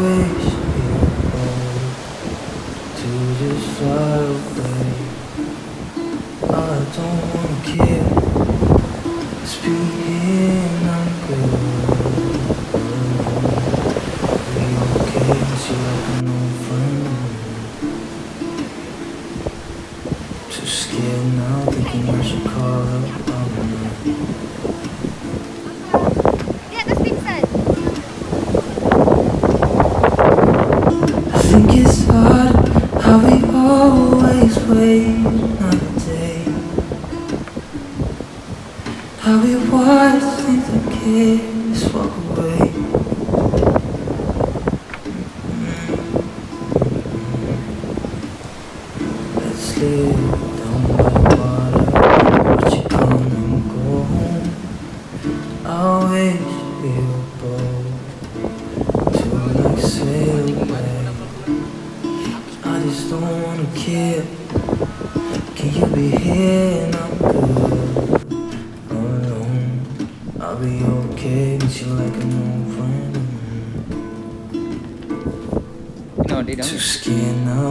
wish you were to just fly away. I don't wanna care. It's being I'm good. Be okay, miss you like an old friend. Too scared now, thinking I should call up. I think it's hard how we always wait another day. How we watch things that kids walk away. Let's live down by the water, watch it come and go home. I wish we were both to like sail away. I just don't wanna care. Can you be here and I'm good alone? I'll be okay, miss you like an old friend. No, they Too don't. scared now,